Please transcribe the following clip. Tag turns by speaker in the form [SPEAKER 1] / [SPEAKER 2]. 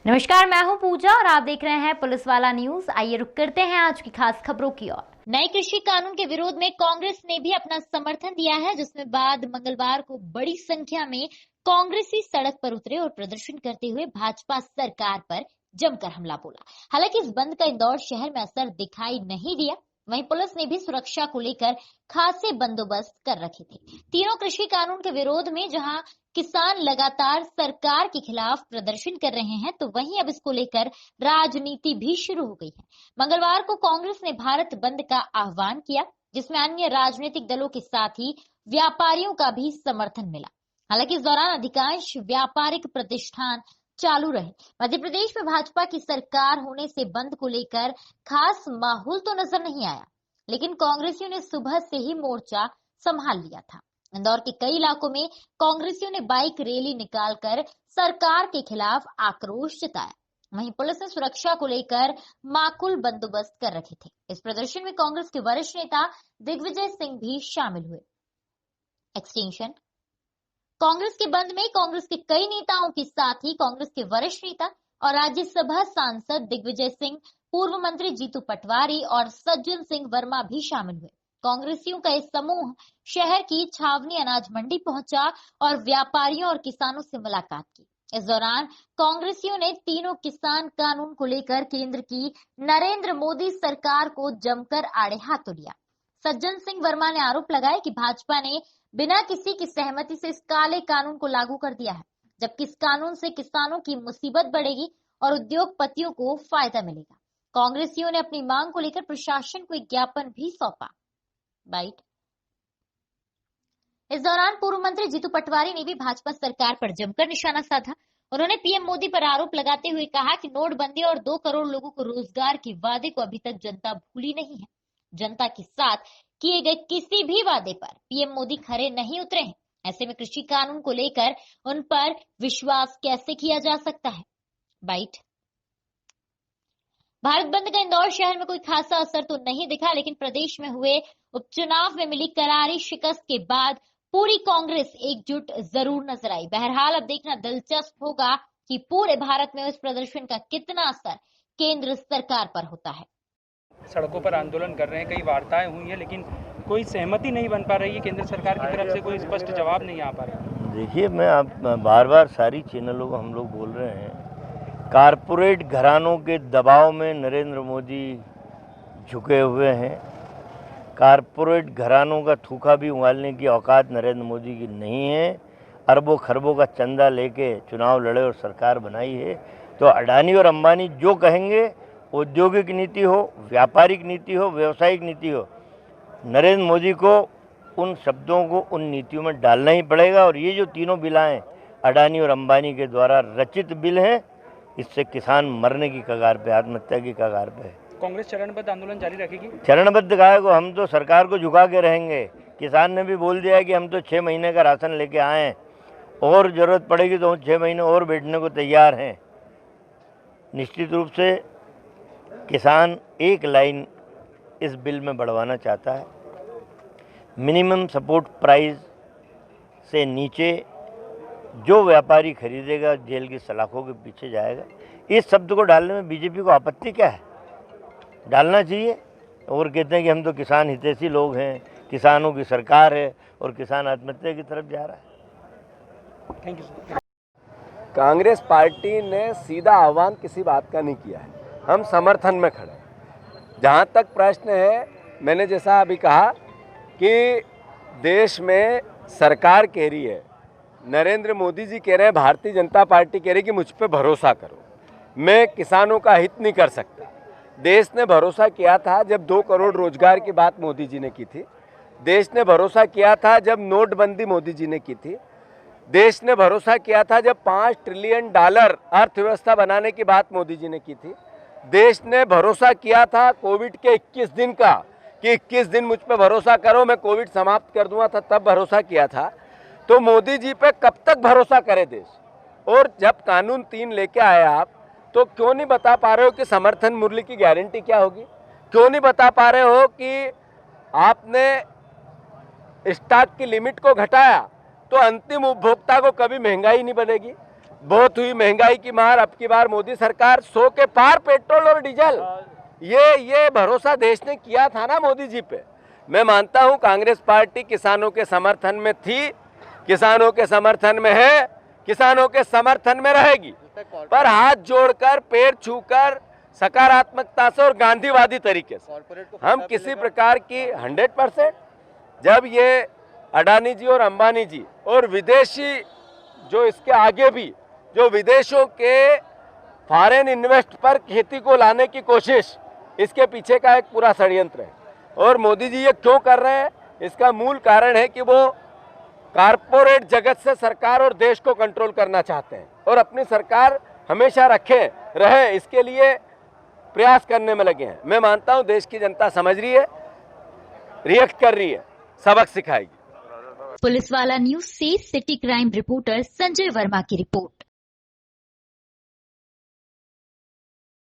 [SPEAKER 1] नमस्कार, मैं हूं पूजा और आप देख रहे हैं पुलिस वाला न्यूज। आइए रुक करते हैं आज की खास खबरों की ओर। नए कृषि कानून के विरोध में कांग्रेस ने भी अपना समर्थन दिया है, जिसमें बाद मंगलवार को बड़ी संख्या में कांग्रेसी सड़क पर उतरे और प्रदर्शन करते हुए भाजपा सरकार पर जमकर हमला बोला। हालांकि इस बंद का इंदौर शहर में असर दिखाई नहीं दिया। वहीं पुलिस ने भी सुरक्षा को लेकर खासे बंदोबस्त कर रखे थे। तीनों कृषि कानून के विरोध में जहां किसान लगातार सरकार के खिलाफ प्रदर्शन कर रहे हैं, तो वहीं अब इसको लेकर राजनीति भी शुरू हो गई है। मंगलवार को कांग्रेस ने भारत बंद का आह्वान किया, जिसमें अन्य राजनीतिक दलों के साथ ही व्यापारियों का भी समर्थन मिला। हालांकि इस दौरान अधिकांश व्यापारिक प्रतिष्ठान चालू रहे। मध्य प्रदेश में भाजपा की सरकार होने से बंद को लेकर खास माहौल तो नजर नहीं आया, लेकिन कांग्रेसियों ने सुबह से ही मोर्चा संभाल लिया था। इंदौर के कई इलाकों में कांग्रेसियों ने बाइक रैली निकालकर सरकार के खिलाफ आक्रोश जताया। वहीं पुलिस ने सुरक्षा को लेकर माकूल बंदोबस्त कर रखे थे। इस प्रदर्शन में कांग्रेस के वरिष्ठ नेता दिग्विजय सिंह भी शामिल हुए। एक्सटेंशन कांग्रेस के बंद में कांग्रेस के कई नेताओं के साथ ही कांग्रेस के वरिष्ठ नेता और राज्यसभा सांसद दिग्विजय सिंह, पूर्व मंत्री जीतू पटवारी और सज्जन सिंह वर्मा भी शामिल हुए। कांग्रेसियों का इस समूह शहर की छावनी अनाज मंडी पहुंचा और व्यापारियों और किसानों से मुलाकात की। इस दौरान कांग्रेसियों ने तीनों किसान कानून को लेकर केंद्र की नरेंद्र मोदी सरकार को जमकर आड़े हाथों लिया। सज्जन सिंह वर्मा ने आरोप लगाया कि भाजपा ने बिना किसी की सहमति से इस काले कानून को लागू कर दिया है, जबकि इस कानून से किसानों की मुसीबत बढ़ेगी और उद्योगपतियों को फायदा मिलेगा। कांग्रेसियों ने अपनी मांग को लेकर प्रशासन को एक ज्ञापन भी सौंपा। बाइट। इस दौरान पूर्व मंत्री जीतू पटवारी ने भी भाजपा सरकार पर जमकर निशाना साधा। उन्होंने पीएम मोदी पर आरोप लगाते हुए कहा कि नोटबंदी और 2 करोड़ लोगों को रोजगार के वादे को अभी तक जनता भूली नहीं है। जनता के साथ किए गए किसी भी वादे पर पीएम मोदी खरे नहीं उतरे हैं। ऐसे में कृषि कानून को लेकर उन पर विश्वास कैसे किया जा सकता है। बाइट। भारत बंद का इंदौर शहर में कोई खासा असर तो नहीं दिखा, लेकिन प्रदेश में हुए उपचुनाव में मिली करारी शिकस्त के बाद पूरी कांग्रेस एकजुट जरूर नजर आई। बहरहाल अब देखना दिलचस्प होगा कि पूरे भारत में इस प्रदर्शन का कितना असर केंद्र सरकार पर होता है।
[SPEAKER 2] सड़कों पर आंदोलन कर रहे हैं, कई वार्ताएं हुई हैं, लेकिन कोई सहमति नहीं बन पा रही है। केंद्र सरकार की तरफ से कोई स्पष्ट जवाब नहीं आ पा रहा।
[SPEAKER 3] देखिए, मैं आप बार बार सारी चैनलों को हम लोग बोल रहे हैं, कारपोरेट घरानों के दबाव में नरेंद्र मोदी झुके हुए हैं। कारपोरेट घरानों का थूका भी उंगालने की औकात नरेंद्र मोदी की नहीं है। अरबों खरबों का चंदा लेके चुनाव लड़े और सरकार बनाई है। तो अडानी और अंबानी जो कहेंगे, औद्योगिक नीति हो, व्यापारिक नीति हो, व्यवसायिक नीति हो, नरेंद्र मोदी को उन शब्दों को उन नीतियों में डालना ही पड़ेगा। और ये जो तीनों बिलाएँ अडानी और अंबानी के द्वारा रचित बिल हैं, इससे किसान मरने की कगार पे, आत्महत्या की कगार पे है।
[SPEAKER 2] कांग्रेस चरणबद्ध आंदोलन जारी रखेगी।
[SPEAKER 3] चरणबद्ध काय को, हम तो सरकार को झुका के रहेंगे। किसान ने भी बोल दिया है कि हम तो 6 महीने का राशन लेके आए हैं, और ज़रूरत पड़ेगी तो 6 महीने और बैठने को तैयार हैं। निश्चित रूप से किसान एक लाइन इस बिल में बढ़वाना चाहता है। मिनिमम सपोर्ट प्राइस से नीचे जो व्यापारी खरीदेगा जेल की सलाखों के पीछे जाएगा। इस शब्द को डालने में बीजेपी को आपत्ति क्या है? डालना चाहिए। और कहते हैं कि हम तो किसान हितैषी लोग हैं, किसानों की सरकार है, और किसान आत्महत्या की तरफ जा रहा है।
[SPEAKER 2] Thank you sir.
[SPEAKER 4] Congress party ने सीधा आह्वान किसी बात का नहीं किया है। हम समर्थन में खड़े हैं। जहाँ तक प्रश्न है, मैंने जैसा अभी कहा कि देश में सरकार कह रही है, नरेंद्र मोदी जी कह रहे हैं, भारतीय जनता पार्टी कह रही है कि मुझ पे भरोसा करो, मैं किसानों का हित नहीं कर सकता। देश ने भरोसा किया था जब 2 करोड़ रोजगार की बात मोदी जी ने की थी। देश ने भरोसा किया था जब नोटबंदी मोदी जी ने की थी। देश ने भरोसा किया था जब $5 ट्रिलियन अर्थव्यवस्था बनाने की बात मोदी जी ने की थी। देश ने भरोसा किया था कोविड के 21 दिन का, कि 21 दिन मुझ पे भरोसा करो, मैं कोविड समाप्त कर दूंगा था, तब भरोसा किया था। तो मोदी जी पे कब तक भरोसा करे देश? और जब कानून 3 लेके आए आप, तो क्यों नहीं बता पा रहे हो कि समर्थन मूल्य की गारंटी क्या होगी? क्यों नहीं बता पा रहे हो कि आपने स्टॉक की लिमिट को घटाया तो अंतिम उपभोक्ता को कभी महंगाई नहीं बढ़ेगी? बहुत हुई महंगाई की मार। अब की बार मोदी सरकार 100 के पार पेट्रोल और डीजल, ये भरोसा देश ने किया था ना मोदी जी पे। मैं मानता हूं कांग्रेस पार्टी किसानों के समर्थन में थी, किसानों के समर्थन में है, किसानों के समर्थन में रहेगी, पर हाथ जोड़कर पैर छूकर सकारात्मकता से और गांधीवादी तरीके से हम किसी प्रकार की 100%, जब ये अडानी जी और अंबानी जी और विदेशी जो इसके आगे भी जो विदेशों के फॉरेन इन्वेस्ट पर खेती को लाने की कोशिश, इसके पीछे का एक पूरा षड्यंत्र है। और मोदी जी ये क्यों कर रहे हैं, इसका मूल कारण है कि वो कारपोरेट जगत से सरकार और देश को कंट्रोल करना चाहते हैं और अपनी सरकार हमेशा रहे, इसके लिए प्रयास करने में लगे हैं। मैं मानता हूं देश की जनता समझ रही है, रिएक्ट कर रही है, सबक सिखाएगी।
[SPEAKER 1] पुलिस वाला न्यूज से city crime reporter Sanjay Verma की रिपोर्ट।